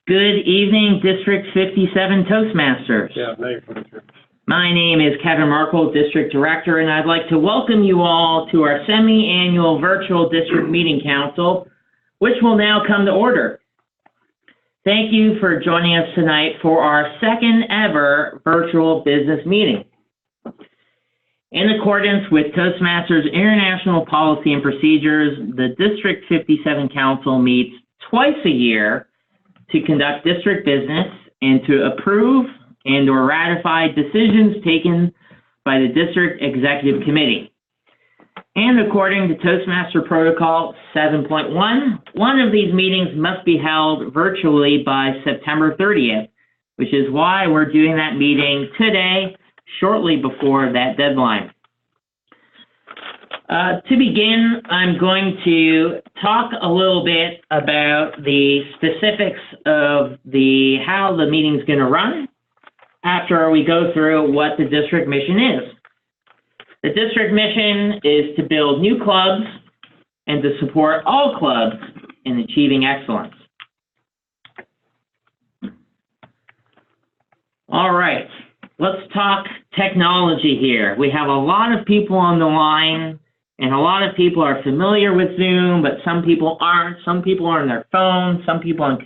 Good evening, District 57 Toastmasters. Yeah, My name is Kevin Merkel, District Director, and I'd like to welcome you all to our semi-annual virtual District Meeting Council, which will now come to order. Thank you for joining us tonight for our second ever virtual business meeting. In accordance with Toastmasters International Policy and Procedures, the District 57 Council meets twice a year to conduct district business and to approve and or ratify decisions taken by the District Executive Committee. And according to Toastmaster Protocol 7.1, one of these meetings must be held virtually by September 30th, which is why we're doing that meeting today, shortly before that deadline. To begin, I'm going to talk a little bit about the specifics of how the meeting's going to run after we go through what the district mission is. The district mission is to build new clubs and to support all clubs in achieving excellence. All right, let's talk technology here. We have a lot of people on the line, and a lot of people are familiar with Zoom, but some people aren't. Some people are on their phones, some people on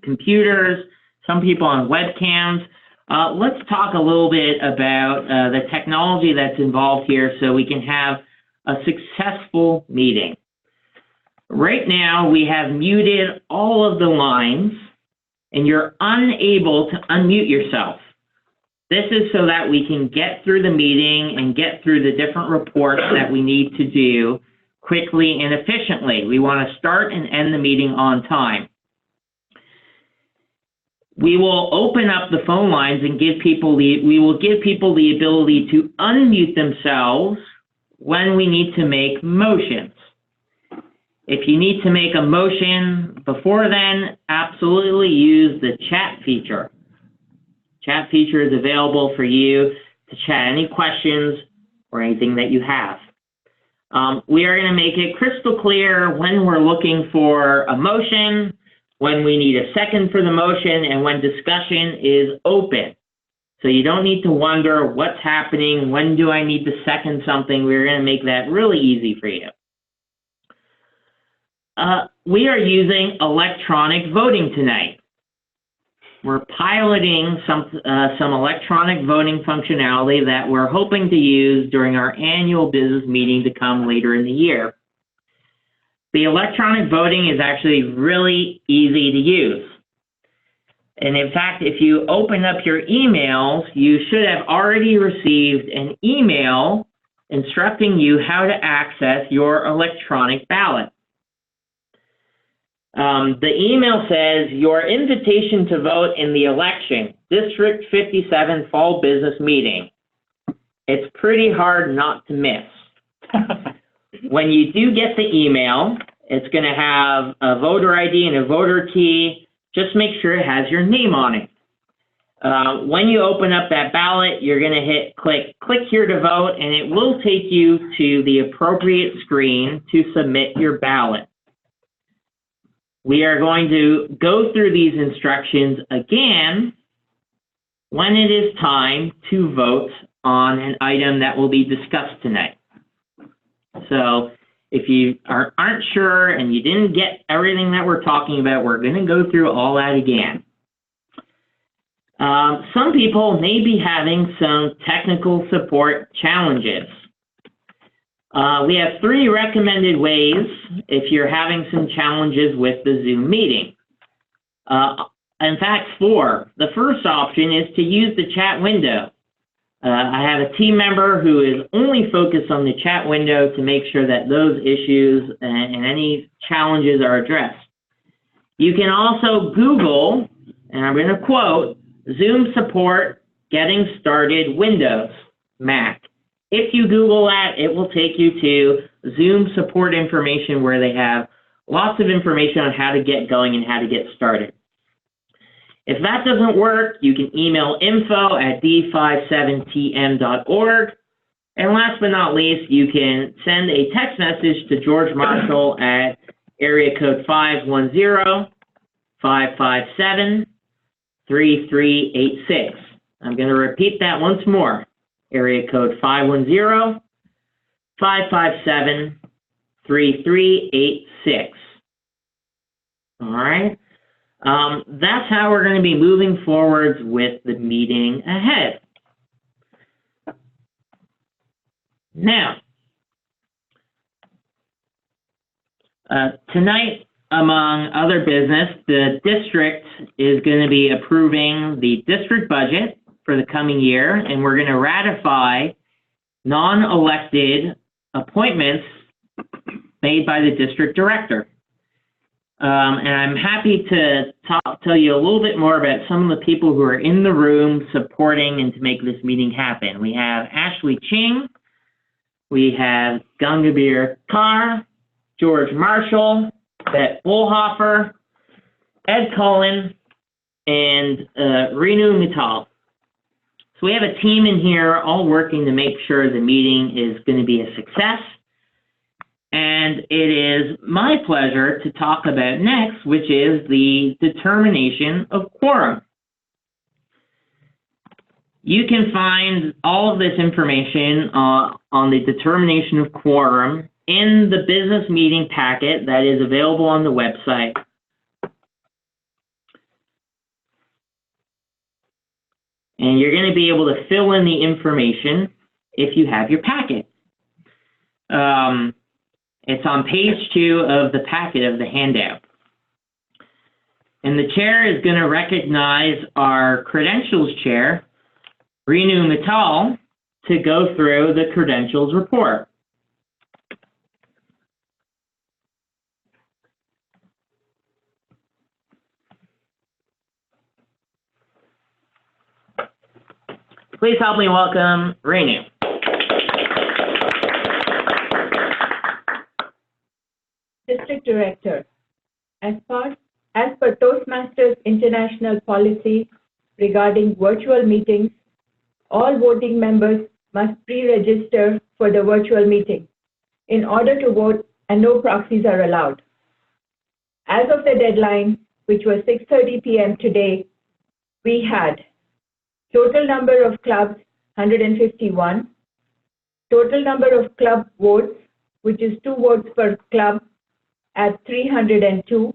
computers, some people on webcams. Let's talk a little bit about the technology that's involved here so we can have a successful meeting. Right now, we have muted all of the lines, and you're unable to unmute yourself. This is so that we can get through the meeting and get through the different reports that we need to do quickly and efficiently. We want to start and end the meeting on time. We will open up the phone lines and we will give people the ability to unmute themselves when we need to make motions. If you need to make a motion before then, absolutely use the chat feature. Chat feature is available for you to chat any questions or anything that you have. We are going to make it crystal clear when we're looking for a motion, when we need a second for the motion, and when discussion is open. So you don't need to wonder what's happening, when do I need to second something. We're going to make that really easy for you. We are using electronic voting tonight. We're piloting some electronic voting functionality that we're hoping to use during our annual business meeting to come later in the year. The electronic voting is actually really easy to use. And in fact, if you open up your emails, you should have already received an email instructing you how to access your electronic ballot. The email says, your invitation to vote in the election, District 57 Fall Business Meeting. It's pretty hard not to miss. When you do get the email, it's going to have a voter ID and a voter key. Just make sure it has your name on it. When you open up that ballot, you're going to click here to vote, and it will take you to the appropriate screen to submit your ballot. We are going to go through these instructions again when it is time to vote on an item that will be discussed tonight. So if you aren't sure and you didn't get everything that we're talking about, we're going to go through all that again. Some people may be having some technical support challenges. We have 3 recommended ways if you're having some challenges with the Zoom meeting. In fact, 4. The first option is to use the chat window. I have a team member who is only focused on the chat window to make sure that those issues and any challenges are addressed. You can also Google, and I'm going to quote, Zoom support getting started Windows, Mac. If you Google that, it will take you to Zoom support information where they have lots of information on how to get going and how to get started. If that doesn't work, you can email info@d57tm.org. And last but not least, you can send a text message to George Marshall at area code 510-557-3386. I'm going to repeat that once more. Area code 510-557-3386. All right. That's how we're going to be moving forward with the meeting ahead. Now, tonight, among other business, the district is going to be approving the district budget for the coming year, and we're going to ratify non-elected appointments made by the district director. And I'm happy to tell you a little bit more about some of the people who are in the room supporting and to make this meeting happen. We have Ashley Ching, we have Gangabir Kaur, George Marshall, Beth Bullhofer, Ed Cullen, and Renu Mittal. So we have a team in here all working to make sure the meeting is going to be a success. And it is my pleasure to talk about next, which is the determination of quorum. You can find all of this information on the determination of quorum in the business meeting packet that is available on the website. And you're going to be able to fill in the information if you have your packet. It's on page 2 of the packet of the handout. And the chair is going to recognize our credentials chair, Renu Mittal, to go through the credentials report. Please help me welcome Renu. District Director, as per Toastmasters International policy regarding virtual meetings, all voting members must pre-register for the virtual meeting in order to vote, and no proxies are allowed. As of the deadline, which was 6:30 p.m. today, we had total number of clubs, 151, total number of club votes, which is 2 votes per club, at 302,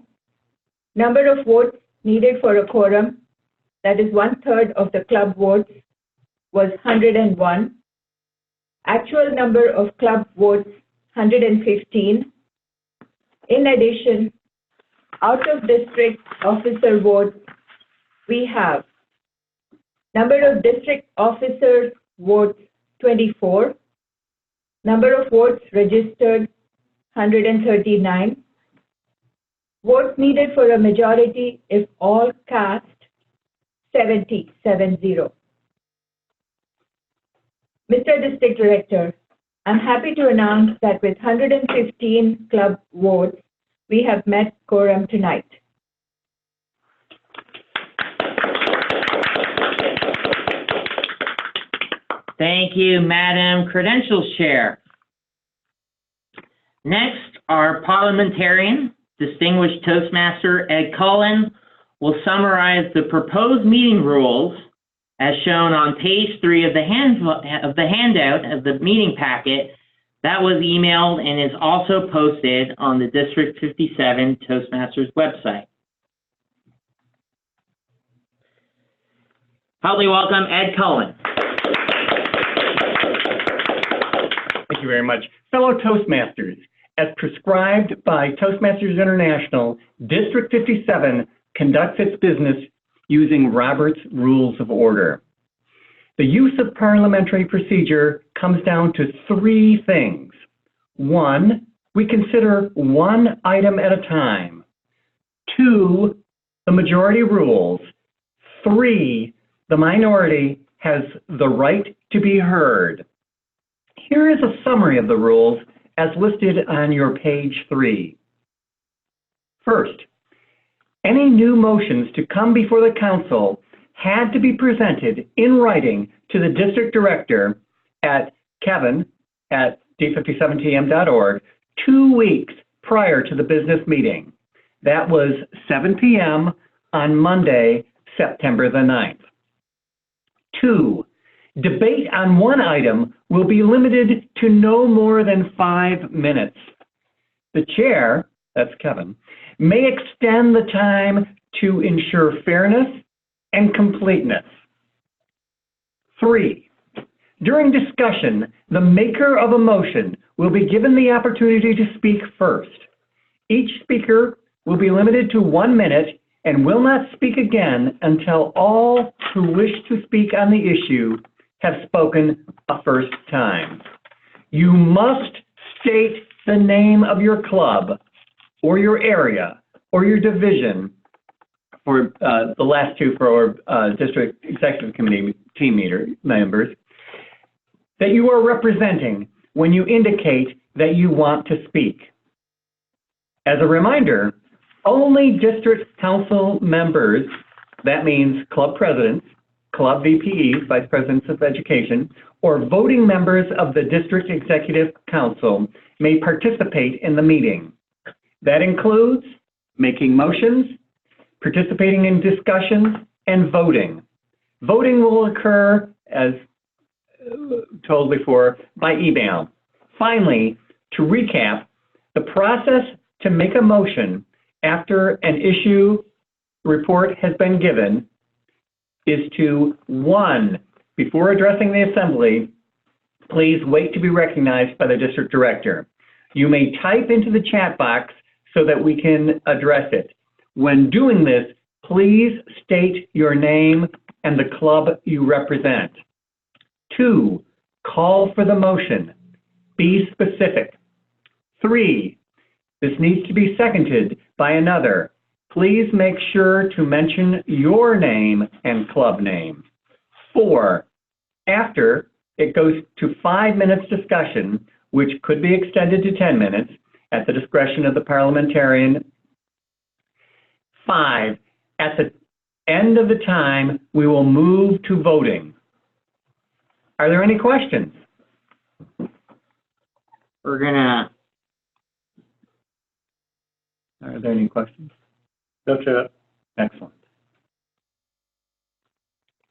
number of votes needed for a quorum, that is 1/3 of the club votes, was 101, actual number of club votes, 115. In addition, out of district officer votes, we have number of district officer votes, 24, number of votes registered, 139, votes needed for a majority if all cast, 70. Mr. District Director, I'm happy to announce that with 115 club votes, we have met quorum tonight. Thank you, Madam Credentials Chair. Next, our parliamentarian, Distinguished Toastmaster Ed Cullen, will summarize the proposed meeting rules as shown on page 3 of the handout of the meeting packet that was emailed and is also posted on the District 57 Toastmasters website. Help me welcome Ed Cullen. Thank you very much. Fellow Toastmasters, as prescribed by Toastmasters International, District 57 conducts its business using Robert's Rules of Order. The use of parliamentary procedure comes down to 3 things. 1, we consider one item at a time. 2, the majority rules. 3, the minority has the right to be heard. Here is a summary of the rules as listed on your page 3. First, any new motions to come before the council had to be presented in writing to the district director at kevin@d57tm.org 2 weeks prior to the business meeting. That was 7 p.m. on Monday, September the 9th. 2, debate on one item will be limited to no more than 5 minutes. The chair, that's Kevin, may extend the time to ensure fairness and completeness. 3, during discussion, the maker of a motion will be given the opportunity to speak first. Each speaker will be limited to 1 minute and will not speak again until all who wish to speak on the issue have spoken a first time. You must state the name of your club or your area or your division, or the last two for our district executive committee team members, that you are representing when you indicate that you want to speak. As a reminder, only district council members, that means club presidents, club VPEs, vice presidents of education, or voting members of the district executive council may participate in the meeting. That includes making motions, participating in discussions, and voting. Voting will occur, as told before, by email. Finally, to recap, the process to make a motion after an issue report has been given is to, 1, before addressing the assembly, please wait to be recognized by the district director. You may type into the chat box so that we can address it. When doing this, please state your name and the club you represent. 2, call for the motion. Be specific. 3, this needs to be seconded by another. Please make sure to mention your name and club name. 4, after, it goes to 5 minutes discussion, which could be extended to 10 minutes at the discretion of the parliamentarian. 5, at the end of the time, we will move to voting. Are there any questions? We're gonna, Are there any questions? No, Chair. Excellent.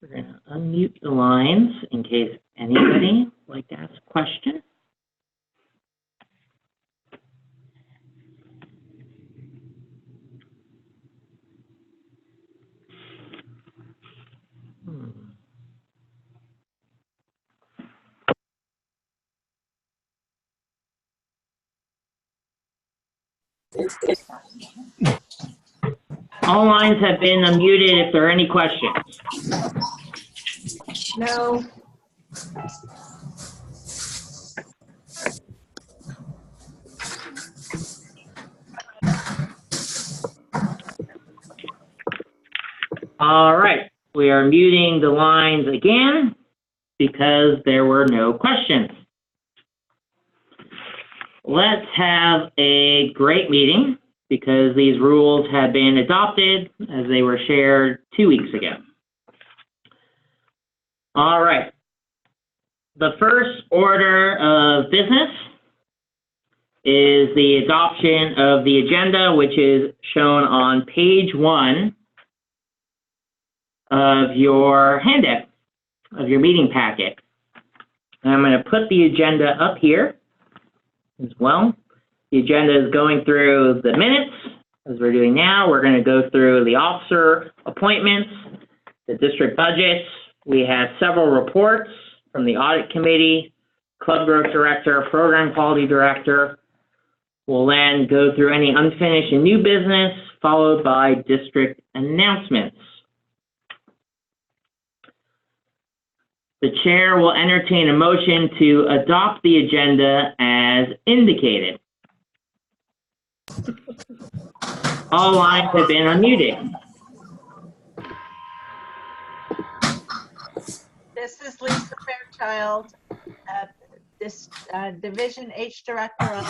we're gonna unmute the lines in case anybody would like to ask a question. All lines have been unmuted if there are any questions. No. All right, we are muting the lines again because there were no questions. Let's have a great meeting because these rules have been adopted as they were shared 2 weeks ago. All right. The first order of business is the adoption of the agenda, which is shown on page 1 of your handout, of your meeting packet. And I'm going to put the agenda up here as well. The agenda is going through the minutes, as we're doing now. We're going to go through the officer appointments, the district budgets. We have several reports from the audit committee, club growth director, program quality director. We'll then go through any unfinished and new business, followed by district announcements. The chair will entertain a motion to adopt the agenda as indicated. All lines have been unmuted. This is Lisa Fairchild, Division H Director.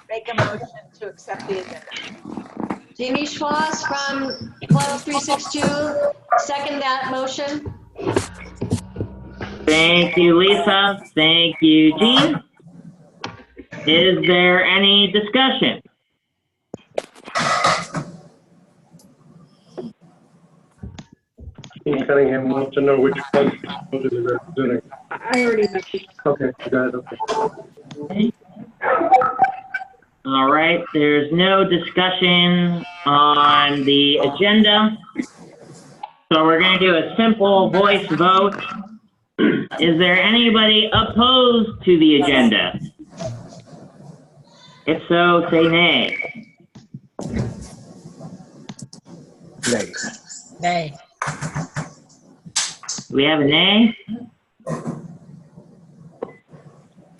Make a motion to accept the agenda. Jamie Schwartz from Club 362, second that motion. Thank you, Lisa. Thank you, Jean. Is there any discussion? Dean Cunningham wants to know which club is representing. I already messaged. Okay, you got it, okay. All right, there's no discussion on the agenda. So we're going to do a simple voice vote. Is there anybody opposed to the agenda? If so, say nay. Nay. Nay. Do we have a nay?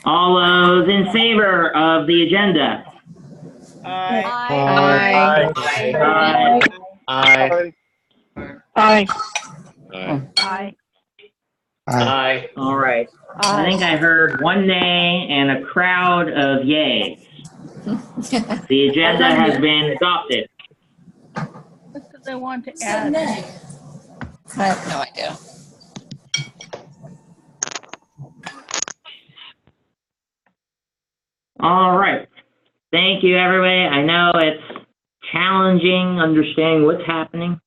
All those in favor of the agenda? Aye. Aye. Aye. Aye. Aye. Aye. All right. I think I heard one nay and a crowd of yays. The agenda has been adopted. What do they want to Said add? nay. I have no idea. All right. Thank you, everybody. I know it's challenging understanding what's happening.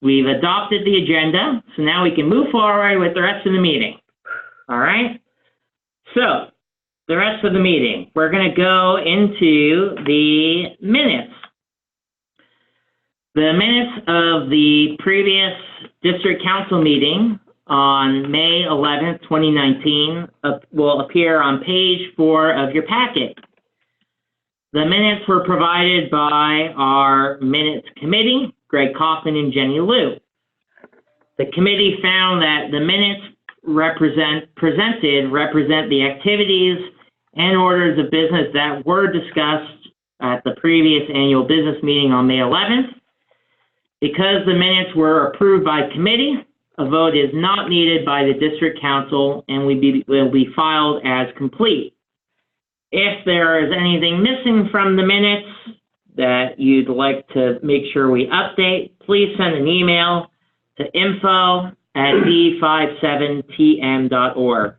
We've adopted the agenda, so now we can move forward with the rest of the meeting. All right? So, the rest of the meeting, we're going to go into the minutes. The minutes of the previous district council meeting on May 11th, 2019 will appear on page 4 of your packet. The minutes were provided by our minutes committee, Greg Kaufman and Jenny Liu. The committee found that the minutes represent the activities and orders of business that were discussed at the previous annual business meeting on May 11th. Because the minutes were approved by committee, a vote is not needed by the district council and will be filed as complete. If there is anything missing from the minutes that you'd like to make sure we update, please send an email to info@d57tm.org.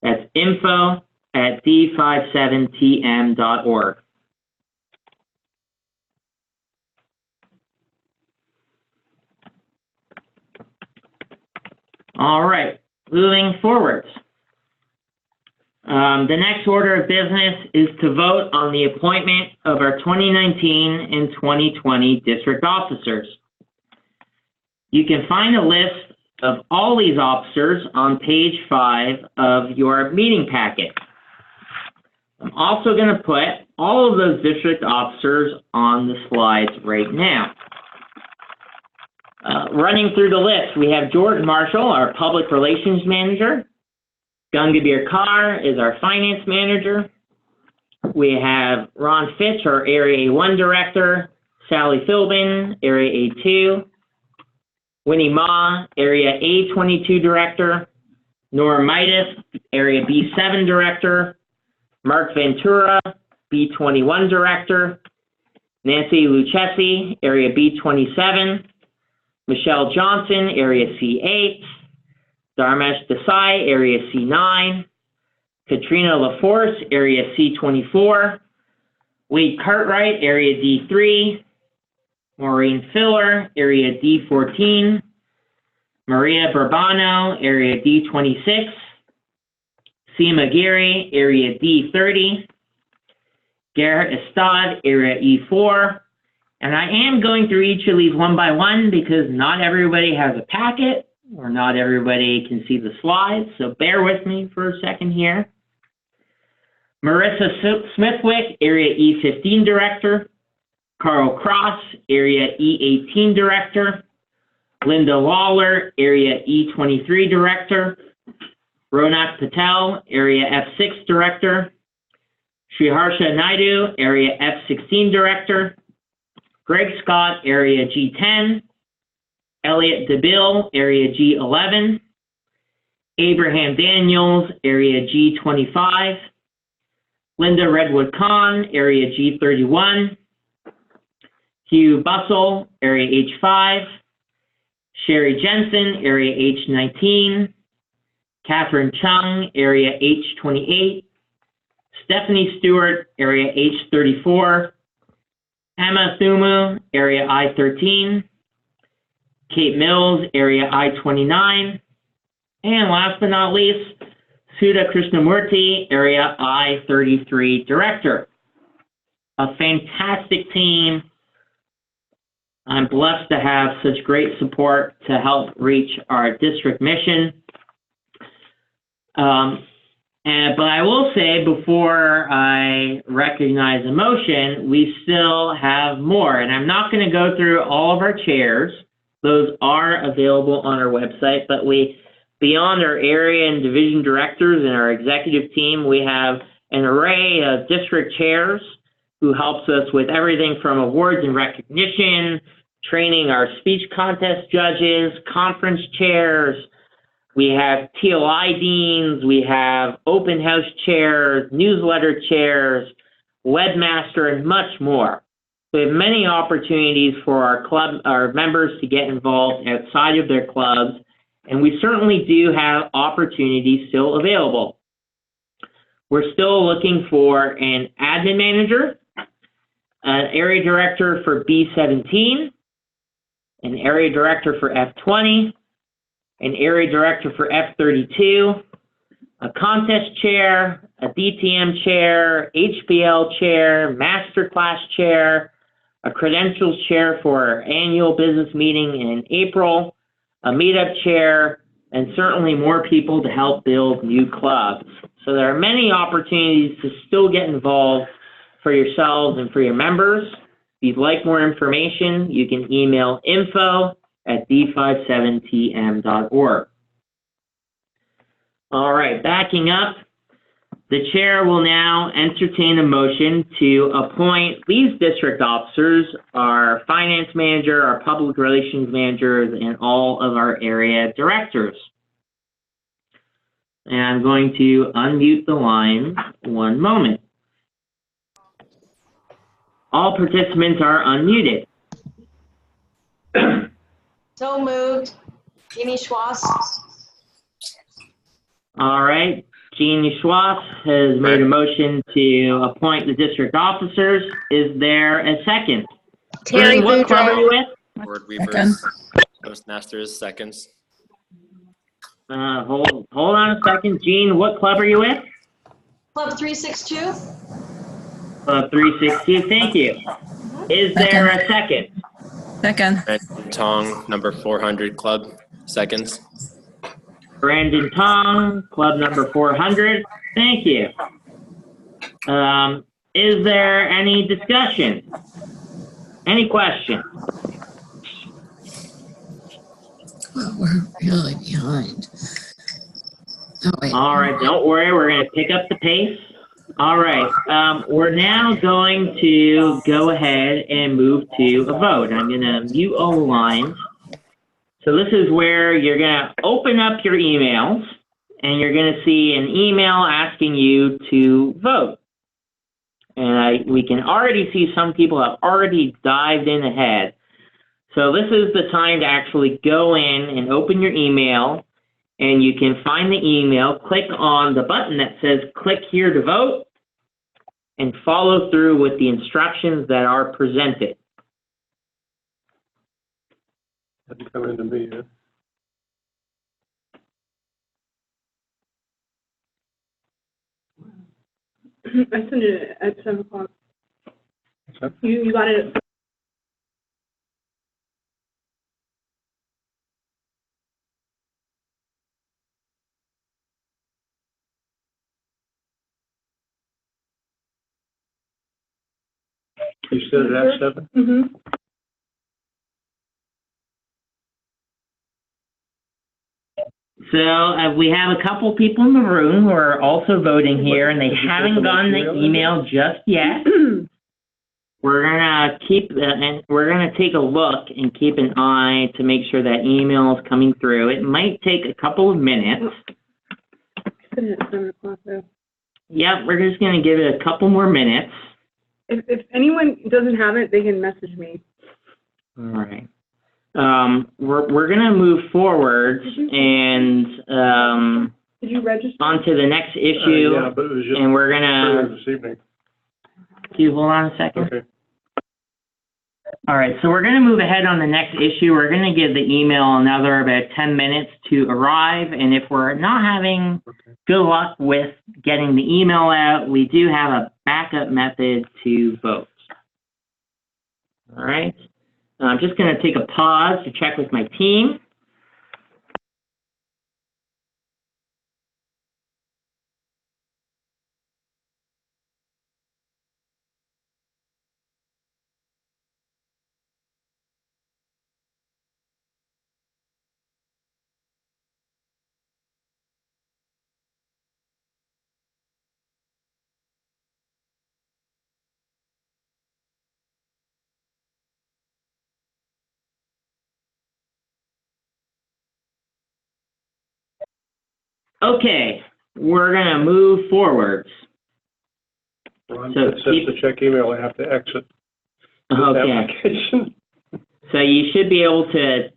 That's info@d57tm.org. All right, moving forward. The next order of business is to vote on the appointment of our 2019 and 2020 district officers. You can find a list of all these officers on page 5 of your meeting packet. I'm also going to put all of those district officers on the slides right now. Running through the list, we have George Marshall, our Public Relations Manager. Gungabir Kaur is our Finance Manager. We have Ron Fitch, our Area A1 Director. Sally Philbin, Area A2. Winnie Ma, Area A22 Director. Nora Midas, Area B7 Director. Mark Ventura, B21 Director. Nancy Lucchesi, Area B27. Michelle Johnson, Area C8, Dharmesh Desai, Area C9, Katrina LaForce, Area C24, Wade Cartwright, Area D3, Maureen Filler, Area D14, Maria Bourbano, Area D26, Seema Giri, Area D30, Garrett Estad, Area E4, and I am going through each of these one by one because not everybody has a packet or not everybody can see the slides, so bear with me for a second here. Marissa Smithwick, Area E15 Director. Carl Cross, Area E18 Director. Linda Lawler, Area E23 Director. Ronak Patel, Area F6 Director. Sriharsha Naidu, Area F16 Director. Greg Scott, Area G10, Elliot DeBill, Area G11, Abraham Daniels, Area G25, Linda Redwood Kahn, Area G31, Hugh Bussell, Area H5, Sherry Jensen, Area H19, Catherine Chung, area H28, Stephanie Stewart, area H34, Emma Thumu, area I13, Kate Mills, area I29, and last but not least, Sudha Krishnamurti, area I33 director. A fantastic team. I'm blessed to have such great support to help reach our district mission. But I will say, before I recognize a motion, we still have more. And I'm not going to go through all of our chairs. Those are available on our website. But beyond our area and division directors and our executive team, we have an array of district chairs who helps us with everything from awards and recognition, training our speech contest judges, conference chairs. We have TOI deans, we have open house chairs, newsletter chairs, webmaster, and much more. We have many opportunities for our members to get involved outside of their clubs, and we certainly do have opportunities still available. We're still looking for an admin manager, an area director for B17, an area director for F20, an area director for F32, a contest chair, a DTM chair, HBL chair, masterclass chair, a credentials chair for our annual business meeting in April, a meetup chair, and certainly more people to help build new clubs. So there are many opportunities to still get involved for yourselves and for your members. If you'd like more information, you can email info@d57tm.org. All right, backing up, the chair will now entertain a motion to appoint these district officers, our finance manager, our public relations managers, and all of our area directors. And I'm going to unmute the line one moment. All participants are unmuted. So moved. Jeannie Schwass. All right. Jeannie Schwass has made a motion to appoint the district officers. Is there a second? Terry Jean, what club are you with? Board Weavers, Toastmasters, seconds. Hold on a second. Jean, what club are you with? Club 362. Club 362. Thank you. Is there a second? Second. Brandon Tong, number 400 club, seconds. Brandon Tong, club number 400. Thank you. Is there any discussion? Any question? Well, we're really behind. Oh, wait. All right, don't worry. We're going to pick up the pace. All right, we're now going to go ahead and move to a vote. I'm going to mute all the lines. So this is where you're going to open up your emails, and you're going to see an email asking you to vote. And we can already see some people have already dived in ahead. So this is the time to actually go in and open your email, and you can find the email, click on the button that says click here to vote, and follow through with the instructions that are presented. Hasn't come into me yet. I sent it at 7 o'clock. Okay. You got it. You said it at 7? Mm-hmm. So we have a couple people in the room who are also voting here, and they haven't gotten the email just yet. We're gonna take a look and keep an eye to make sure that email is coming through. It might take a couple of minutes. I sent it at 7 o'clock though. Yep, we're just gonna give it a couple more minutes. If anyone doesn't have it, they can message me. All right. We're gonna move forward, and Did you register? On to the next issue, Yeah, but it was just and we're earlier gonna, this evening. can you hold on a second? Okay. All right, so we're gonna move ahead on the next issue. We're gonna give the email another about 10 minutes to arrive, and if we're not having good luck with getting the email out, we do have a backup method to vote. All right, I'm just gonna take a pause to check with my team. Okay, we're gonna move forwards. Ron So said since the check email, I have to exit this Okay, application. so you should be able to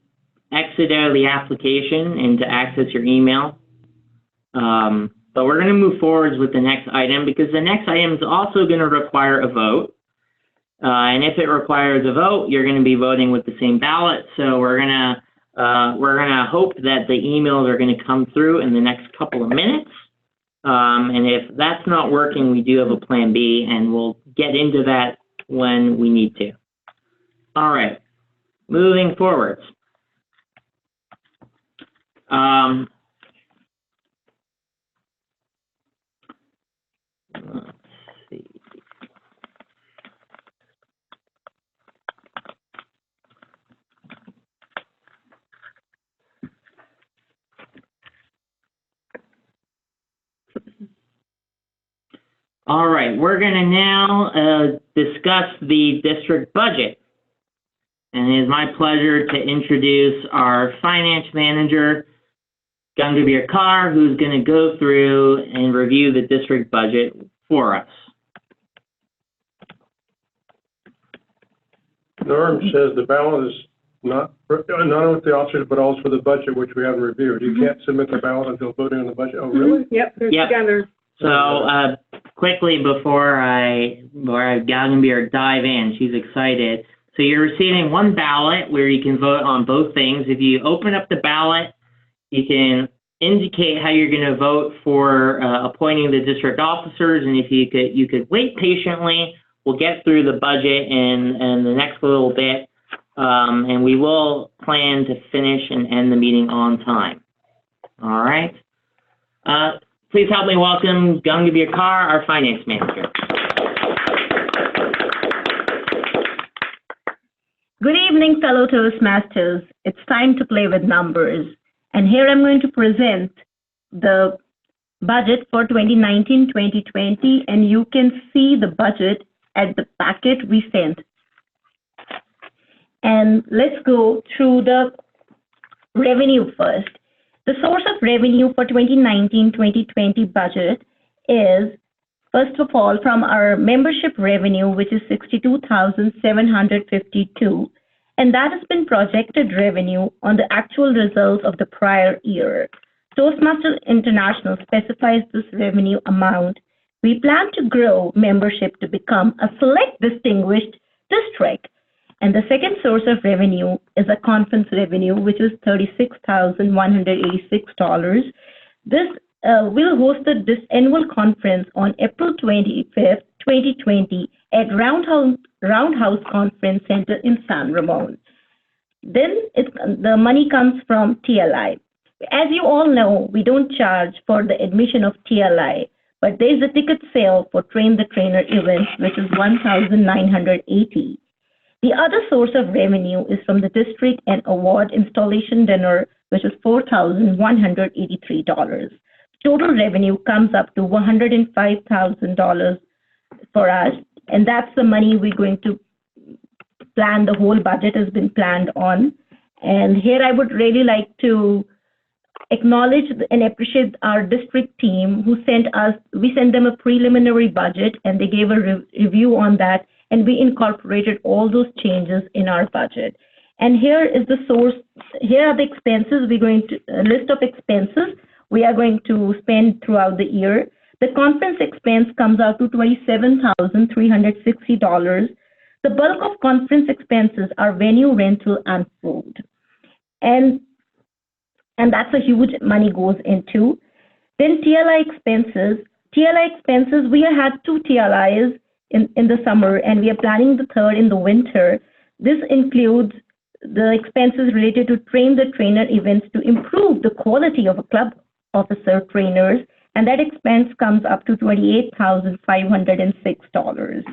exit out of the application and to access your email. But we're gonna move forwards with the next item because the next item is also gonna require a vote. And if it requires a vote, you're gonna be voting with the same ballot. So we're gonna hope that the emails are gonna come through in the next couple of minutes. And if that's not working, we do have a plan B, and we'll get into that when we need to. All right, moving forwards. Let's see. All right, we're going to now discuss the district budget. And it is my pleasure to introduce our finance manager, Gangabir Kaur, who's going to go through and review the district budget for us. Norm says the ballot is not only with the officers, but also for the budget, which we haven't reviewed. You can't submit the ballot until voting on the budget. Oh, really? Yep, they're Yep. together. So quickly before Gangabir dive in, she's excited. So you're receiving one ballot where you can vote on both things. If you open up the ballot, you can indicate how you're going to vote for appointing the district officers, and if you could wait patiently. We'll get through the budget in the next little bit, and we will plan to finish and end the meeting on time. All right. Please help me welcome Gangabir Kaur, our finance manager. Good evening, fellow Toastmasters. It's time to play with numbers. And here I'm going to present the budget for 2019-2020, and you can see the budget at the packet we sent. And let's go through the revenue first. The source of revenue for 2019-2020 budget is, first of all, from our membership revenue, which is $62,752, and that has been projected revenue on the actual results of the prior year. Toastmasters International specifies this revenue amount. We plan to grow membership to become a select distinguished district. And the second source of revenue is a conference revenue, which is $36,186. This will host this annual conference on April 25th, 2020 at Roundhouse Conference Center in San Ramon. Then the money comes from TLI. As you all know, we don't charge for the admission of TLI, but there is a ticket sale for Train the Trainer events, which is $1,980. The other source of revenue is from the district and award installation dinner, which is $4,183. Total revenue comes up to $105,000 for us, and that's the money we're going to plan. The whole budget has been planned on. And here I would really like to acknowledge and appreciate our district team who we sent them a preliminary budget, and they gave a review on that, and we incorporated all those changes in our budget. And here is the source. Here are the expenses. We're going to a list of expenses. we are going to spend throughout the year. The conference expense comes out to $27,360. The bulk of conference expenses are venue rental and food. And that's a huge money goes into. Then TLI expenses. TLI expenses, we had 2 TLIs in the summer, and we are planning the 3rd in the winter. This includes the expenses related to train the trainer events to improve the quality of a club officer trainers, and that expense comes up to $28,506.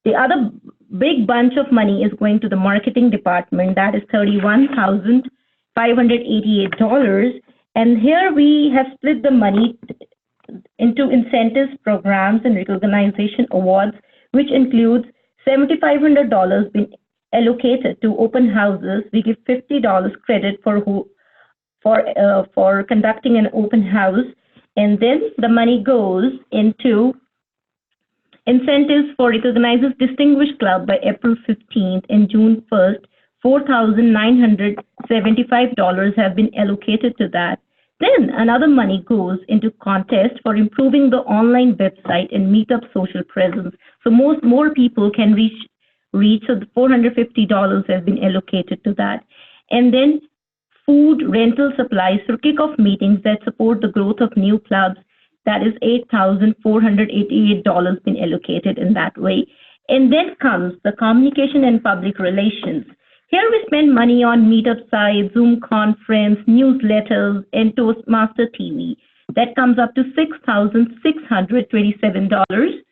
The other big bunch of money is going to the marketing department. That is $31,588. And here we have split the money into incentives, programs, and recognition awards, which includes $7,500 being allocated to open houses. We give $50 credit for conducting an open house. And then the money goes into incentives for recognizes distinguished club by April 15th and June 1st. $4,975 have been allocated to that. Then another money goes into contest for improving the online website and meetup social presence. So more people can reach. So the $450 has been allocated to that. And then food, rental supplies for kickoff meetings that support the growth of new clubs. That is $8,488 been allocated in that way. And then comes the communication and public relations. Here we spend money on meetup sites, Zoom conference, newsletters, and Toastmaster TV. That comes up to $6,627.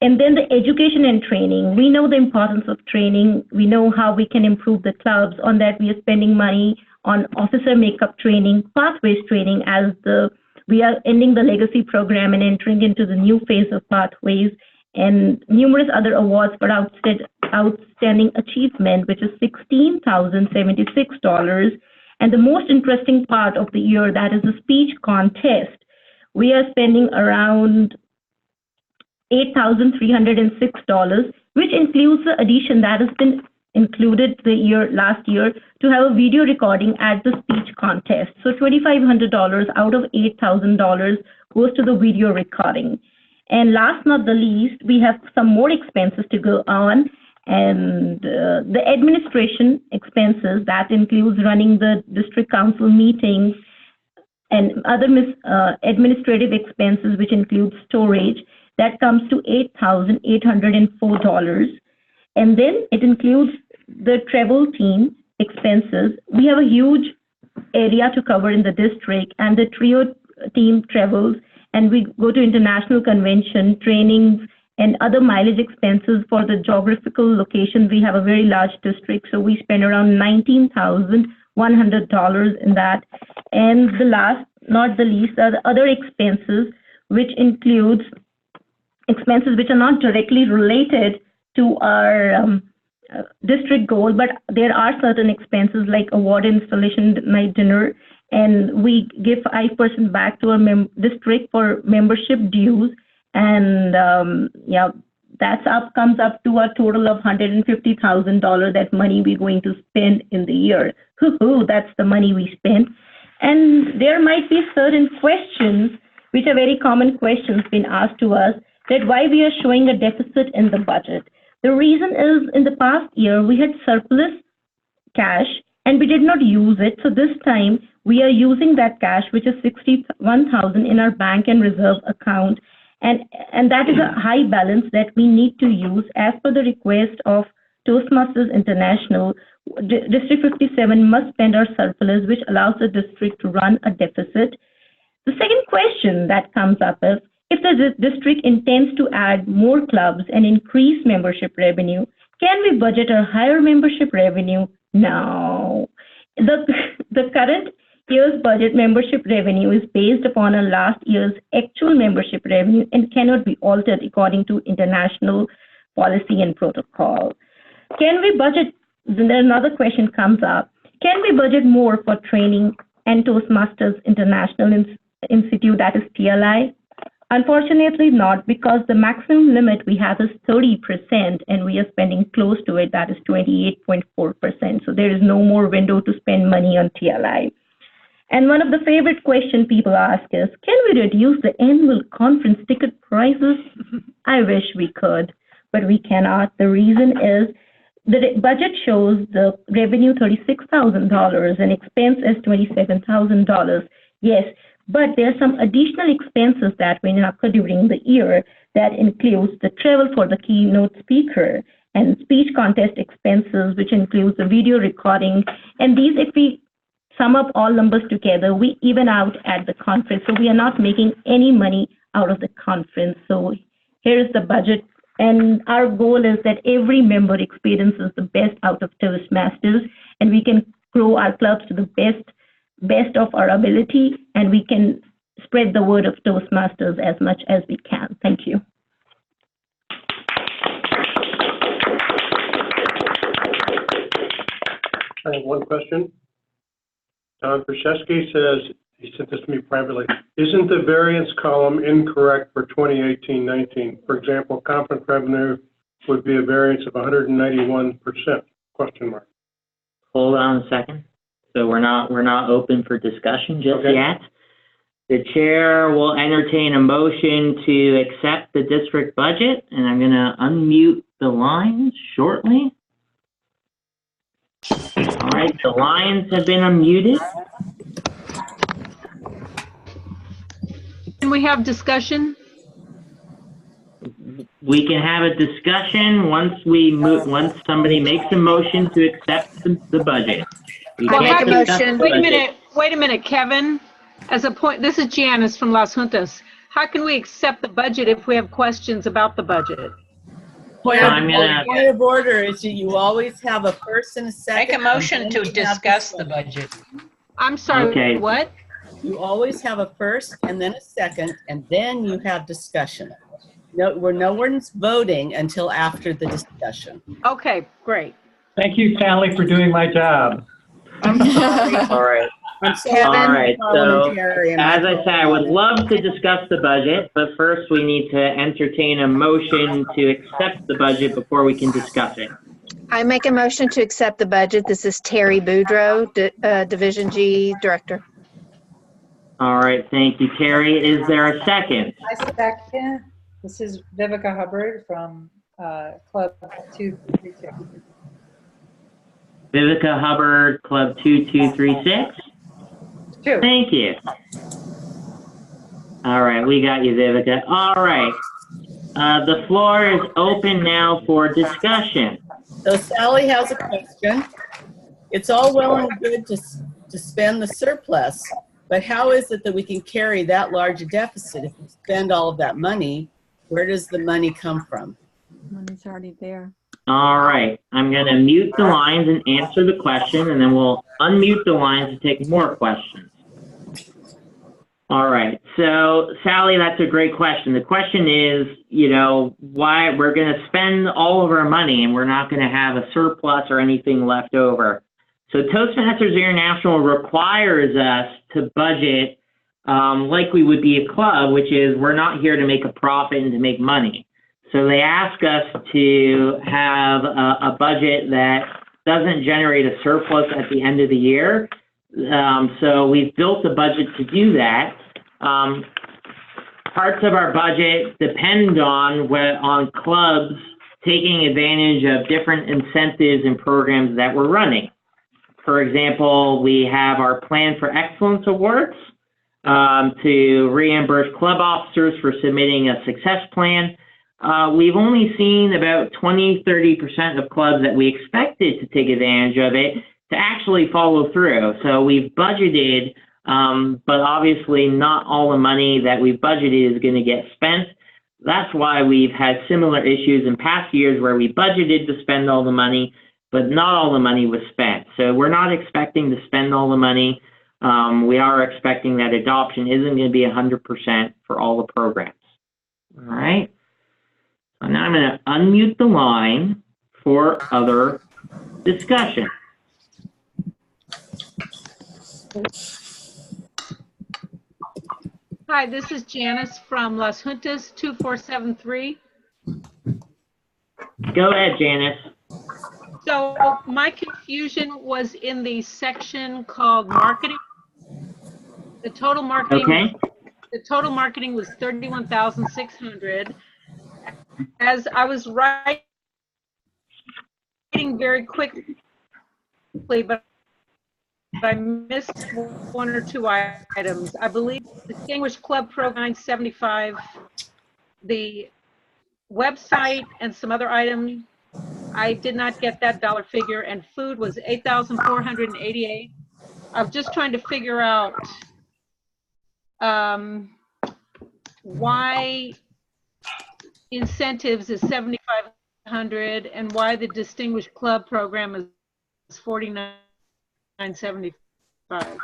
And then the education and training. We know the importance of training. We know how we can improve the clubs. On that, we are spending money on officer makeup training, pathways training as we are ending the legacy program and entering into the new phase of pathways, and numerous other awards for outstanding achievement, which is $16,076. And the most interesting part of the year, that is the speech contest. We are spending around $8,306, which includes the addition that has been included last year to have a video recording at the speech contest. So $2,500 out of $8,000 goes to the video recording. And last not the least, we have some more expenses to go on. And the administration expenses, that includes running the district council meetings and other administrative expenses, which includes storage. That comes to $8,804. And then it includes the travel team expenses. We have a huge area to cover in the district, and the trio team travels, and we go to international convention, trainings, and other mileage expenses for the geographical location. We have a very large district, so we spend around $19,100 in that. And the last, not the least, are the other expenses, which includes expenses which are not directly related to our district goal, but there are certain expenses like award installation night dinner, and we give 5% back to our district for membership dues, and comes up to a total of $150,000. That money we're going to spend in the year. That's the money we spend. And there might be certain questions, which are very common questions being asked to us, that why we are showing a deficit in the budget. The reason is, in the past year, we had surplus cash and we did not use it. So this time we are using that cash, which is $61,000 in our bank and reserve account. And that is a high balance that we need to use as per the request of Toastmasters International. District 57 must spend our surplus, which allows the district to run a deficit. The second question that comes up is, if the district intends to add more clubs and increase membership revenue, can we budget a higher membership revenue? No. The current year's budget membership revenue is based upon a last year's actual membership revenue and cannot be altered according to international policy and protocol. Can we budget? Then another question comes up. Can we budget more for training and Toastmasters International Institute, that is TLI? Unfortunately not, because the maximum limit we have is 30% and we are spending close to it, that is 28.4%. So there is no more window to spend money on TLI. And one of the favorite questions people ask is, can we reduce the annual conference ticket prices? I wish we could, but we cannot. The reason is the budget shows the revenue $36,000 and expense as $27,000. Yes, but there's some additional expenses that we incur during the year that includes the travel for the keynote speaker and speech contest expenses, which includes the video recording. And these, if we sum up all numbers together, we even out at the conference. So we are not making any money out of the conference. So here's the budget. And our goal is that every member experiences the best out of Toastmasters, and we can grow our clubs to the best of our ability, and we can spread the word of Toastmasters as much as we can. Thank you. I have one question. Don Brzezinski says, he sent this to me privately, isn't the variance column incorrect for 2018-19? For example, conference revenue would be a variance of 191%, question mark. Hold on a second. So we're not open for discussion just yet. The chair will entertain a motion to accept the district budget, and I'm going to unmute the lines shortly. All right, the lines have been unmuted. Can we have discussion? We can have a discussion once somebody makes a motion to accept the budget. Wait a minute, Kevin. As a point, this is Janice from Las Juntas. How can we accept the budget if we have questions about the budget? Point of order is that you always have a first and a second. Make a motion to discuss the budget. I'm sorry, okay. What? You always have a first and then a second, and then you have discussion. No one's voting until after the discussion. Okay, great. Thank you, Sally, for doing my job. I'm sorry. All right. All right, so as I said, I would love to discuss the budget, but first we need to entertain a motion to accept the budget before we can discuss it. I make a motion to accept the budget. This is Terry Boudreau, Division G Director. All right, thank you, Terry. Is there a second? I second. This is Vivica Hubbard from Club 2236. Vivica Hubbard, Club 2236. True. Thank you. All right, we got you, Vivica. All right. The floor is open now for discussion. So Sally has a question. It's all well and good to spend the surplus, but how is it that we can carry that large a deficit? If we spend all of that money, where does the money come from? Money's already there. All right, I'm going to mute the lines and answer the question, and then we'll unmute the lines to take more questions. All right, so Sally, that's a great question. The question is, why we're going to spend all of our money and we're not going to have a surplus or anything left over. So Toastmasters International requires us to budget like we would be a club, which is we're not here to make a profit and to make money. So they ask us to have a budget that doesn't generate a surplus at the end of the year. So we've built a budget to do that. Parts of our budget depend on clubs taking advantage of different incentives and programs that we're running. For example, we have our Plan for Excellence Awards to reimburse club officers for submitting a success plan. We've only seen about 20–30% of clubs that we expected to take advantage of it to actually follow through. So we've budgeted, but obviously not all the money that we've budgeted is going to get spent. That's why we've had similar issues in past years where we budgeted to spend all the money, but not all the money was spent. So we're not expecting to spend all the money. We are expecting that adoption isn't going to be 100% for all the programs. All right. So now I'm going to unmute the line for other discussion. Hi, this is Janice from Las Juntas 2473. Go ahead, Janice. So my confusion was in the section called marketing. The total marketing. Okay. The total marketing was 31,600. As I was writing very quickly, but I missed one or two items. I believe Distinguished Club Program 975, the website and some other items. I did not get that dollar figure, and food was 8,488. I'm just trying to figure out why incentives is 7,500 and why the Distinguished Club Program is 49,975.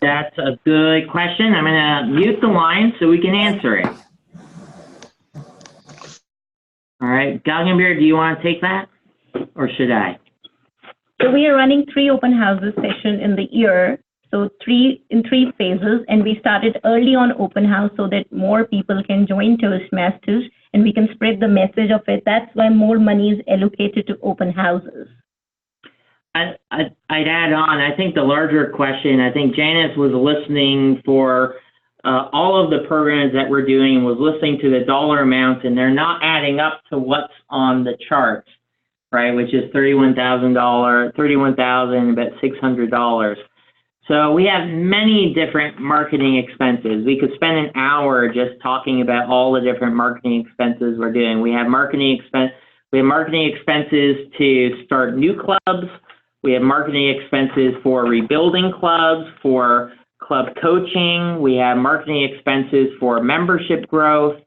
That's a good question. I'm going to mute the line so we can answer it. All right, Galgenbeer, do you want to take that, or should I? So we are running 3 open houses session in the year, so 3 in 3 phases, and we started early on open house so that more people can join Toastmasters and we can spread the message of it. That's why more money is allocated to open houses. I'd add on, I think the larger question, I think Janice was listening for all of the programs that we're doing, was listening to the dollar amounts, and they're not adding up to what's on the chart, right, which is $31,000, about $600. So we have many different marketing expenses. We could spend an hour just talking about all the different marketing expenses we're doing. We have marketing expenses to start new clubs. We have marketing expenses for rebuilding clubs, for club coaching. We have marketing expenses for membership growth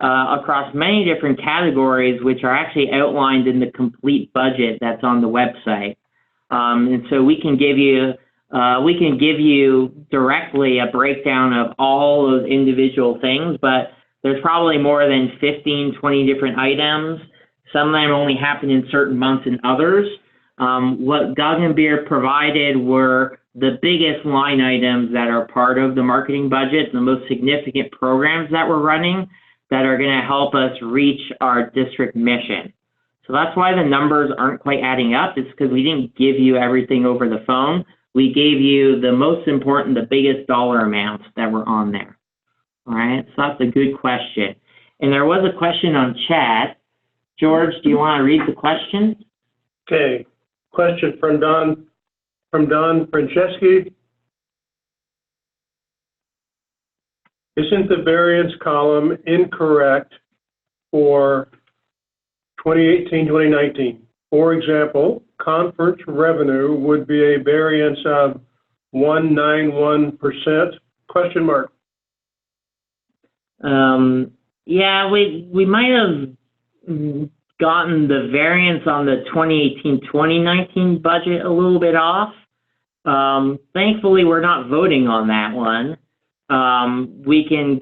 across many different categories, which are actually outlined in the complete budget that's on the website. And so we can give you directly a breakdown of all of individual things, but there's probably more than 15, 20 different items. Some of them only happen in certain months and others. What Galgenbeer provided were the biggest line items that are part of the marketing budget, the most significant programs that we're running that are going to help us reach our district mission. So that's why the numbers aren't quite adding up. It's because we didn't give you everything over the phone. We gave you the most important, the biggest dollar amounts that were on there. All right, so that's a good question. And there was a question on chat. George, do you want to read the question? Okay, question from Don Franceschi. Isn't the variance column incorrect for 2018-2019? For example, conference revenue would be a variance of 191%? Question mark. Yeah, we might have gotten the variance on the 2018-2019 budget a little bit off. Thankfully, we're not voting on that one. We can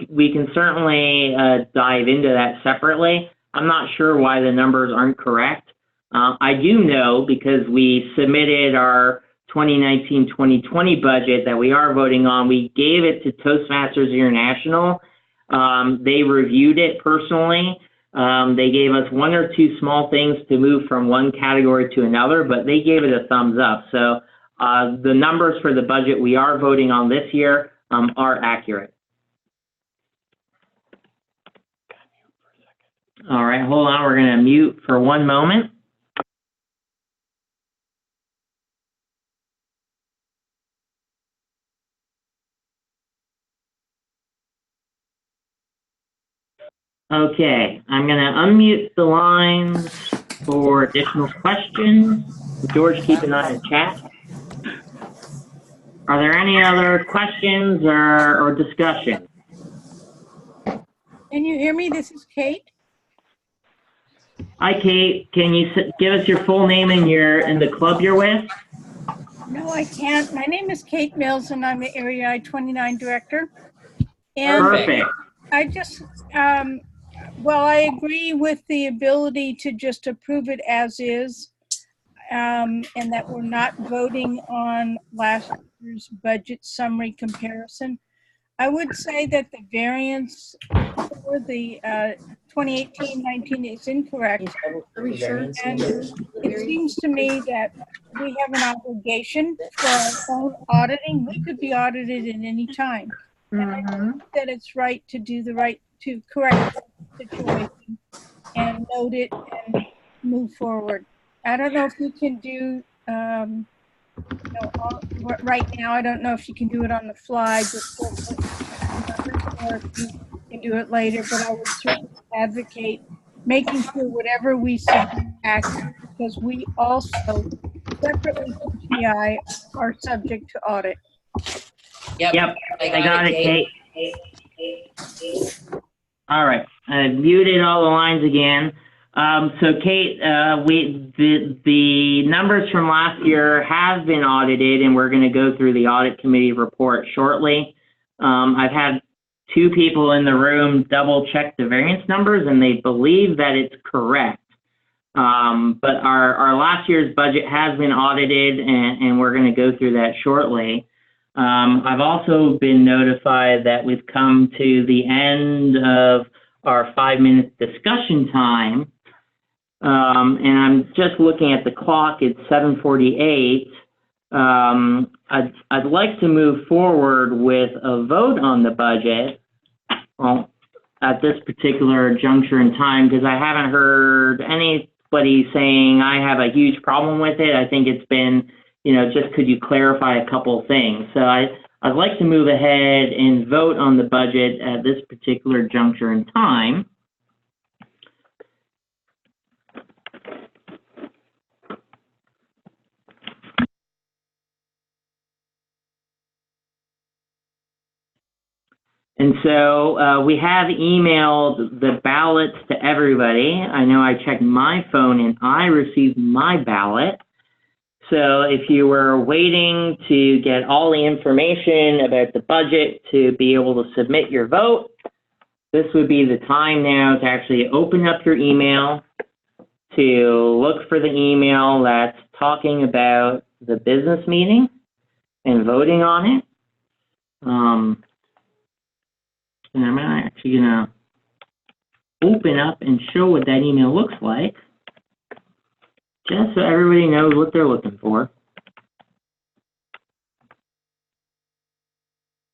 certainly dive into that separately. I'm not sure why the numbers aren't correct. I do know because we submitted our 2019-2020 budget that we are voting on. We gave it to Toastmasters International. They reviewed it personally. They gave us 1 or 2 small things to move from one category to another, but they gave it a thumbs up. So the numbers for the budget we are voting on this year are accurate. All right, hold on. We're going to mute for 1 moment. Okay, I'm going to unmute the lines for additional questions. George, keep an eye on chat. Are there any other questions or discussion? Can you hear me? This is Kate. Hi, Kate. Can you give us your full name and the club you're with? No, I can't. My name is Kate Mills, and I'm the Area I-29 Director. And Perfect. I just, well, I agree with the ability to just approve it as is, and that we're not voting on last year's budget summary comparison. I would say that the variance for the 2018-19 is incorrect. Are we sure? And it seems to me that we have an obligation for our own auditing. We could be audited at any time. And I think that it's right to do to correct the situation and note it and move forward. I don't know if you can do, right now, I don't know if you can do it on the fly, just or if you can do it later, but I would certainly advocate making sure whatever we subtract, because we also separately from PI are subject to audit. Yep, I got it, Kate. All right, I muted all the lines again. So Kate, the numbers from last year have been audited, and we're going to go through the audit committee report shortly. I've had two people in the room double check the variance numbers, and they believe that it's correct. But our last year's budget has been audited, and we're going to go through that shortly. I've also been notified that we've come to the end of our 5-minute discussion time. And I'm just looking at the clock, it's 7:48. I'd like to move forward with a vote on the budget, well, at this particular juncture in time, because I haven't heard anybody saying I have a huge problem with it. I think it's been, just could you clarify a couple of things? So I'd like to move ahead and vote on the budget at this particular juncture in time. And so we have emailed the ballots to everybody. I know I checked my phone and I received my ballot. So if you were waiting to get all the information about the budget to be able to submit your vote, this would be the time now to actually open up your email, to look for the email that's talking about the business meeting and voting on it. And I'm actually going to open up and show what that email looks like, just so everybody knows what they're looking for.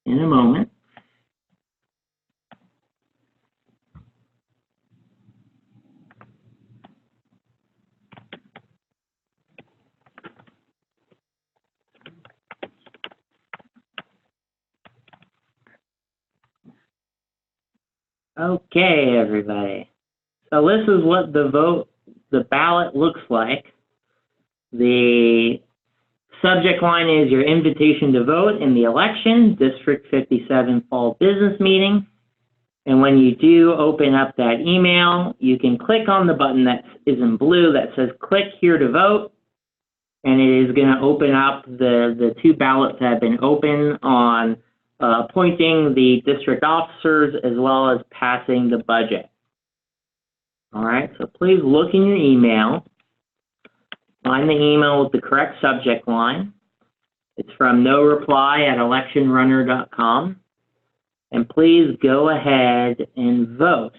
In a moment. Okay, everybody. So this is what the ballot looks like. The subject line is your invitation to vote in the election, District 57 Fall Business Meeting. And when you do open up that email, you can click on the button that is in blue that says click here to vote. And it is going to open up the two ballots that have been open on appointing the district officers as well as passing the budget. All right, so please look in your email, find the email with the correct subject line. It's from noreply@electionrunner.com. And please go ahead and vote.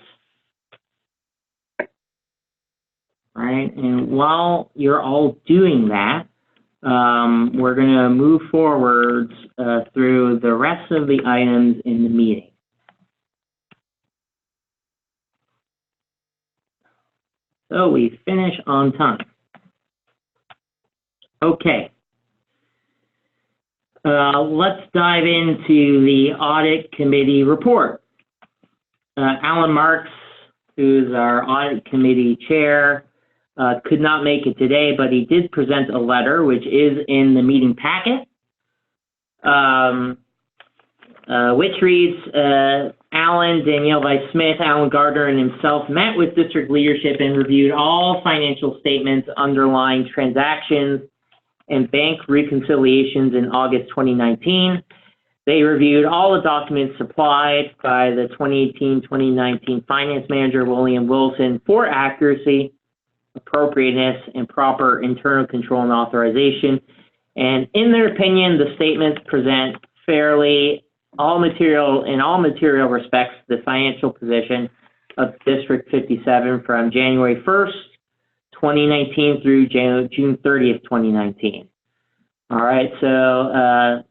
All right, and while you're all doing that, we're going to move forward through the rest of the items in the meeting. So we finish on time. Okay. Let's dive into the audit committee report. Alan Marks, who's our audit committee chair, could not make it today, but he did present a letter, which is in the meeting packet, which reads, Alan, Danielle Weiss-Smith, Alan Gardner, and himself met with district leadership and reviewed all financial statements underlying transactions and bank reconciliations in August 2019. They reviewed all the documents supplied by the 2018-2019 finance manager, William Wilson, for accuracy, appropriateness, and proper internal control and authorization. And in their opinion, the statements present fairly in all material respects the financial position of District 57 from January 1st, 2019 through June 30th, 2019. All right, so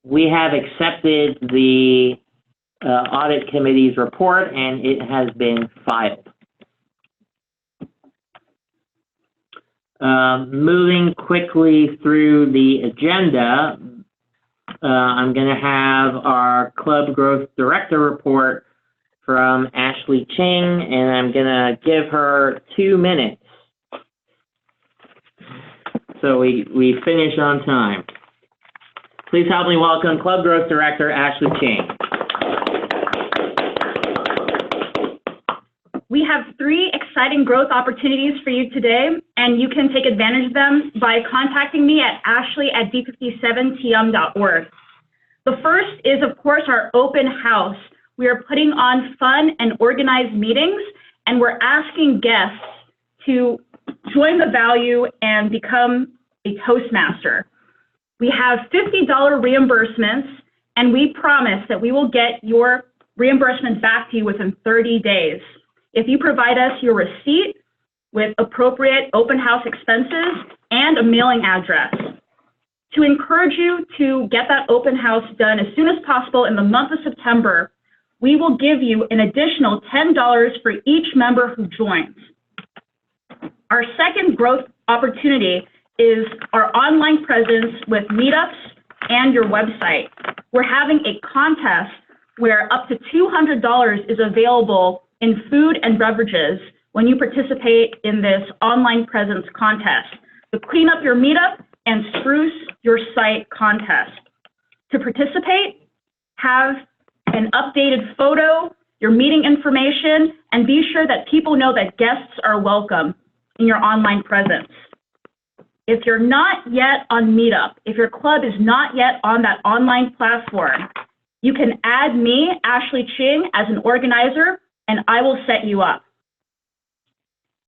we have accepted the Audit Committee's report, and it has been filed. Moving quickly through the agenda, I'm going to have our Club Growth Director report from Ashley Ching, and I'm going to give her 2 minutes. So we finish on time. Please help me welcome Club Growth Director Ashley Ching. We have 3 exciting growth opportunities for you today, and you can take advantage of them by contacting me at ashley@d57tm.org. The first is, of course, our open house. We are putting on fun and organized meetings, and we're asking guests to join the value and become a Toastmaster. We have $50 reimbursements, and we promise that we will get your reimbursement back to you within 30 days. If you provide us your receipt with appropriate open house expenses and a mailing address. To encourage you to get that open house done as soon as possible in the month of September, we will give you an additional $10 for each member who joins. Our second growth opportunity is our online presence with meetups and your website. We're having a contest where up to $200 is available in food and beverages when you participate in this online presence contest, the Clean Up Your Meetup and Spruce Your Site contest. To participate, have an updated photo, your meeting information, and be sure that people know that guests are welcome in your online presence. If you're not yet on Meetup, if your club is not yet on that online platform, you can add me, Ashley Ching, as an organizer, and I will set you up.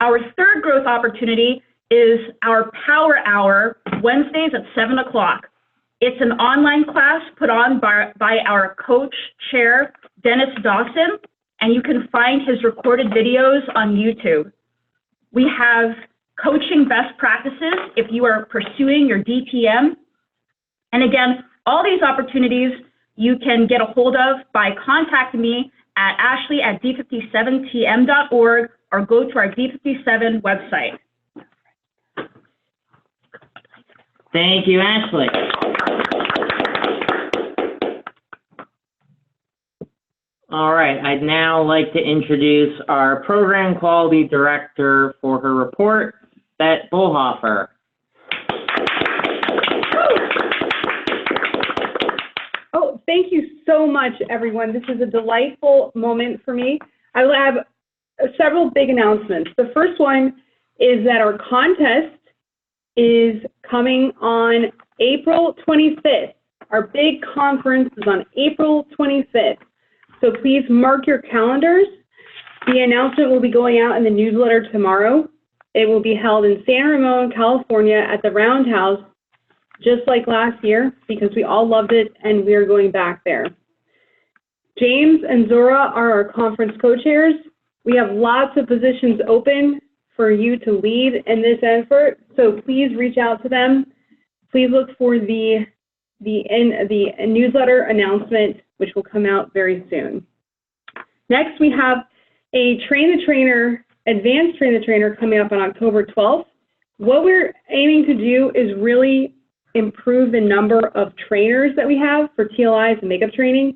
Our third growth opportunity is our Power Hour, Wednesdays at 7 o'clock. It's an online class put on by our coach chair, Dennis Dawson, and you can find his recorded videos on YouTube. We have coaching best practices if you are pursuing your DTM. And again, all these opportunities you can get a hold of by contacting me at ashley@d57tm.org or go to our D57 website. Thank you, Ashley. All right, I'd now like to introduce our Program Quality Director for her report, Bette Bullhofer. Oh, thank you so much, everyone. This is a delightful moment for me. I will have several big announcements. The first one is that our contest is coming on April 25th. Our big conference is on April 25th. So please mark your calendars. The announcement will be going out in the newsletter tomorrow. It will be held in San Ramon, California at the Roundhouse, just like last year, because we all loved it and we are going back there. James and Zora are our conference co-chairs. We have lots of positions open for you to lead in this effort, so please reach out to them. Please look for the newsletter announcement, which will come out very soon. Next, we have a Train the Trainer, Advanced Train the Trainer coming up on October 12th. What we're aiming to do is really improve the number of trainers that we have for TLIs and makeup training.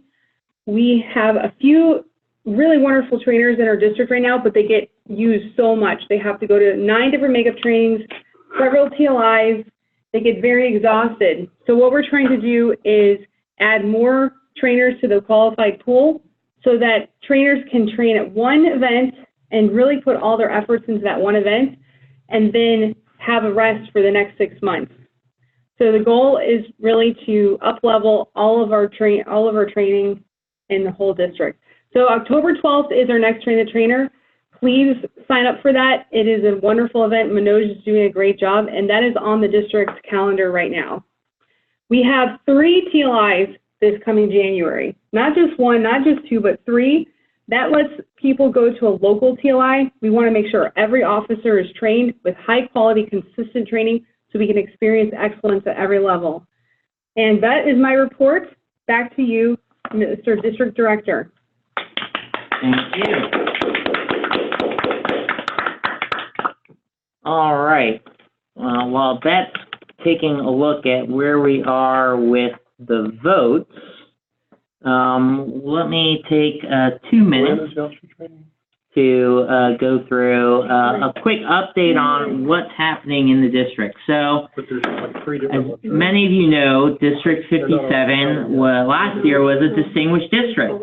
We have a few really wonderful trainers in our district right now, but they get used so much. They have to go to 9 different makeup trainings, several TLIs. They get very exhausted. So what we're trying to do is add more trainers to the qualified pool so that trainers can train at one event and really put all their efforts into that one event and then have a rest for the next 6 months. So the goal is really to up-level all of our training in the whole district. So October 12th is our next Train the Trainer. Please sign up for that. It is a wonderful event. Manoj is doing a great job, and that is on the district's calendar right now. We have 3 TLIs this coming January. Not just 1, not just 2, but 3. That lets people go to a local TLI. We want to make sure every officer is trained with high quality, consistent training so we can experience excellence at every level. And that is my report. Back to you, Mr. District Director. Thank you. All right. While Beth's taking a look at where we are with the votes, let me take 2 minutes to go through a quick update on what's happening in the district. So, as many of you know, District 57 last year was a distinguished district.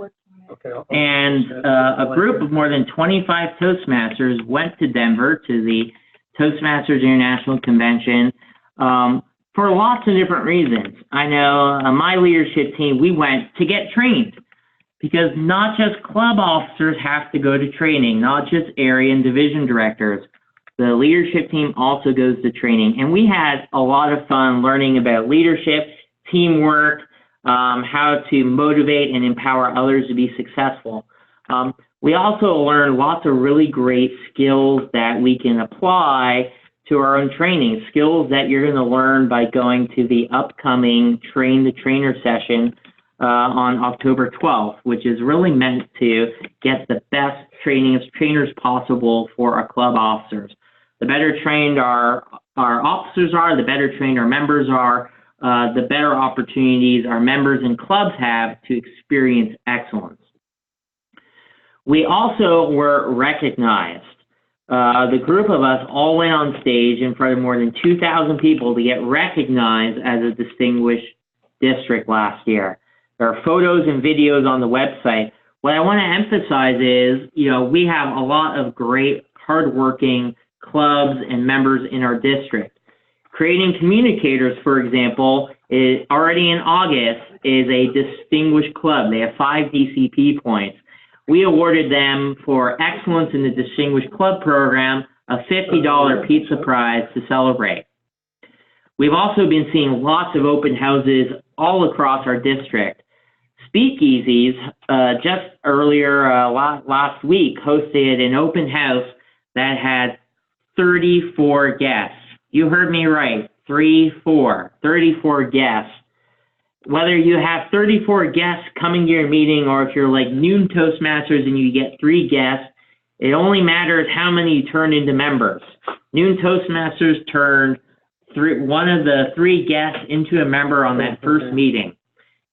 And a group of more than 25 Toastmasters went to Denver to the Toastmasters International Convention for lots of different reasons. I know my leadership team, we went to get trained, because not just club officers have to go to training, not just area and division directors. The leadership team also goes to training. And we had a lot of fun learning about leadership, teamwork, how to motivate and empower others to be successful. We also learned lots of really great skills that we can apply to our own training, skills that you're going to learn by going to the upcoming Train the Trainer session on October 12th, which is really meant to get the best trainers possible for our club officers. The better trained our officers are, the better trained our members are, the better opportunities our members and clubs have to experience excellence. We also were recognized. The group of us all went on stage in front of more than 2,000 people to get recognized as a distinguished district last year. There are photos and videos on the website. What I want to emphasize is, we have a lot of great, hardworking clubs and members in our district. Creating Communicators, for example, is already in August, is a distinguished club. They have 5 DCP points. We awarded them for excellence in the Distinguished Club program a $50 pizza prize to celebrate. We've also been seeing lots of open houses all across our district. Speakeasies, just earlier last week, hosted an open house that had 34 guests. You heard me right, 34 guests. Whether you have 34 guests coming to your meeting or if you're like Noon Toastmasters and you get 3 guests, it only matters how many you turn into members. Noon Toastmasters turned one of the 3 guests into a member on that first meeting.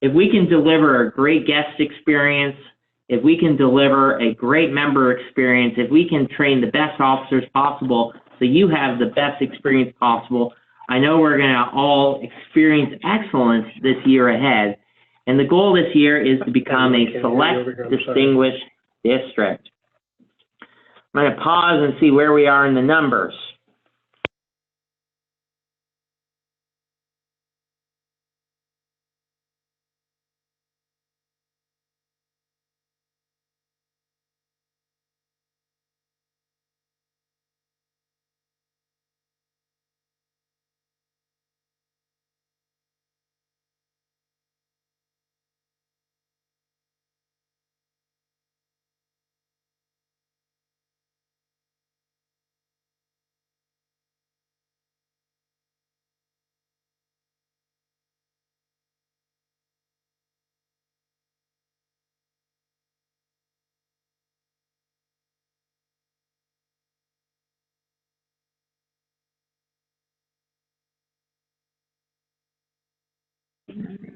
If we can deliver a great guest experience, if we can deliver a great member experience, if we can train the best officers possible so you have the best experience possible, I know we're going to all experience excellence this year ahead. And the goal this year is to become a select distinguished district. I'm going to pause and see where we are in the numbers.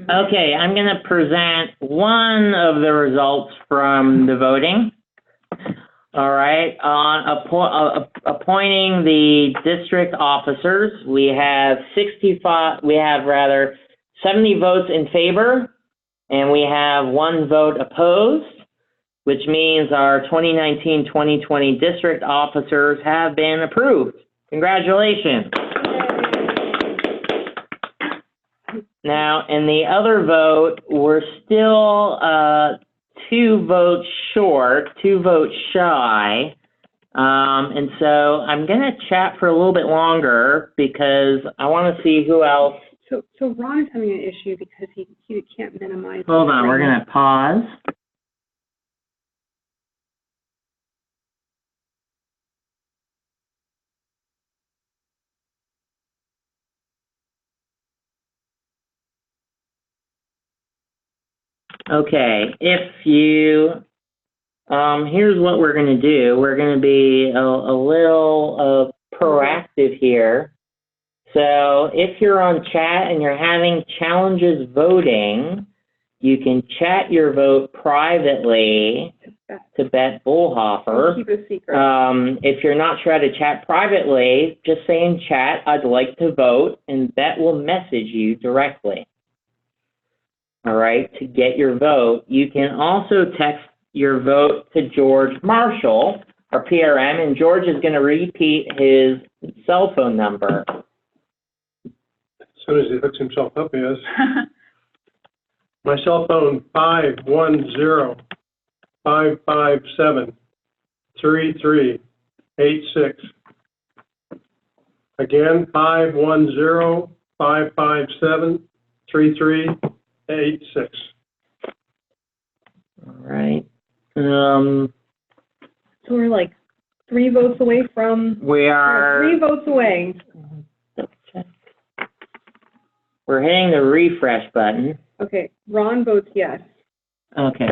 Okay, I'm going to present one of the results from the voting. All right, on appointing the district officers, we have 70 votes in favor, and we have 1 vote opposed, which means our 2019-2020 district officers have been approved. Congratulations. Now, in the other vote, we're still 2 votes short, 2 votes shy. And so I'm going to chat for a little bit longer because I want to see who else. So Ron is having an issue because he can't minimize. Hold on, we're going to pause. Okay, here's what we're going to do. We're going to be a little proactive here. So if you're on chat and you're having challenges voting, you can chat your vote privately to Beth Bullhofer. Keep it a secret. If you're not sure how to chat privately, just say in chat, I'd like to vote, and Beth will message you directly. All right, to get your vote. You can also text your vote to George Marshall, our PRM, and George is going to repeat his cell phone number. As soon as he hooks himself up, he is. My cell phone, 510-557-3386. Again, 510-557-3386. All right. So we're like 3 votes away from. We are 3 votes away. We're hitting the refresh button. Okay, Ron votes yes. Okay.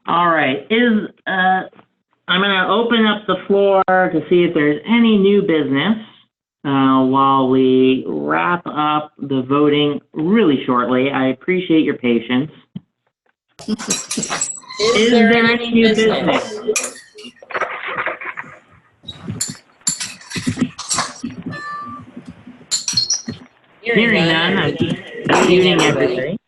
All right, I'm going to open up the floor to see if there's any new business while we wrap up the voting really shortly. I appreciate your patience. Is there any new business? Hearing none, I'm muting everybody.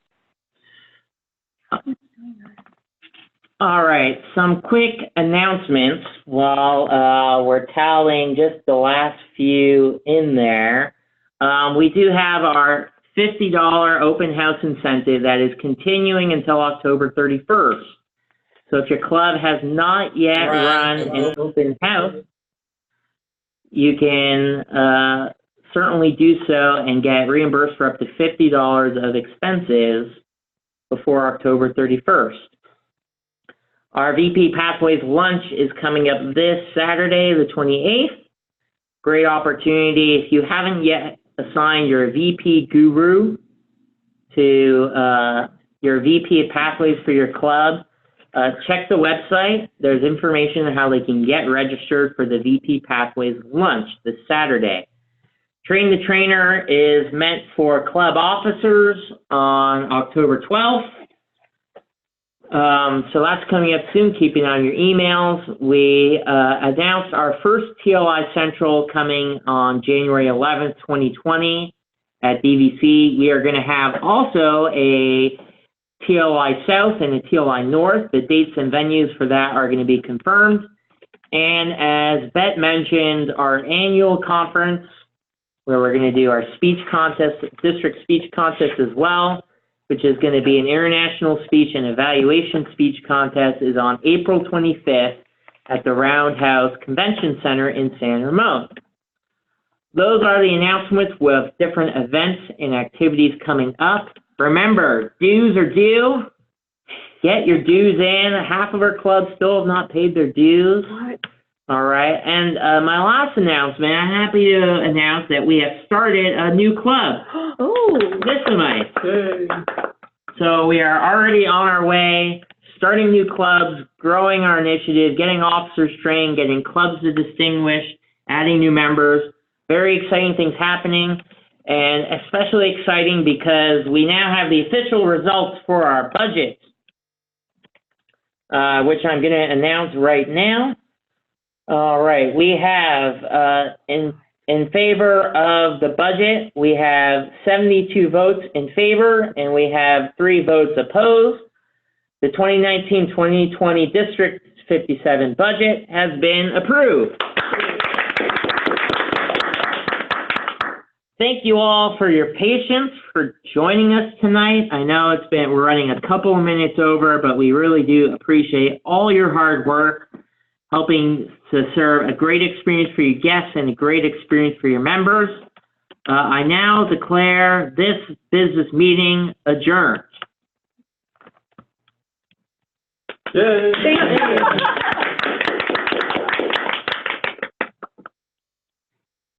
All right, some quick announcements while we're tallying just the last few in there. We do have our $50 open house incentive that is continuing until October 31st. So if your club has not yet run an open house, you can certainly do so and get reimbursed for up to $50 of expenses before October 31st. Our VP Pathways Lunch is coming up this Saturday, the 28th. Great opportunity. If you haven't yet assigned your VP guru to your VP of Pathways for your club, check the website. There's information on how they can get registered for the VP Pathways Lunch this Saturday. Train the Trainer is meant for club officers on October 12th. So that's coming up soon. Keep an eye on your emails. We announced our first TLI Central coming on January 11th, 2020 at DVC. We are going to have also a TLI South and a TLI North. The dates and venues for that are going to be confirmed. And as Bet mentioned, our annual conference, where we're going to do our speech contest, district speech contest as well, which is going to be an international speech and evaluation speech contest, is on April 25th at the Roundhouse Convention Center in San Ramon. Those are the announcements with different events and activities coming up. Remember, dues are due. Get your dues in. Half of our clubs still have not paid their dues. What? All right, and my last announcement, I'm happy to announce that we have started a new club. Oh, Visamites. So we are already on our way, starting new clubs, growing our initiative, getting officers trained, getting clubs to distinguish, adding new members. Very exciting things happening, and especially exciting because we now have the official results for our budget, which I'm going to announce right now. All right, we have, in favor of the budget, we have 72 votes in favor, and we have 3 votes opposed. The 2019-2020 District 57 budget has been approved. Thank you all for your patience, for joining us tonight. I know we're running a couple of minutes over, but we really do appreciate all your hard work, helping to serve a great experience for your guests and a great experience for your members. I now declare this business meeting adjourned. Yay. Thank you.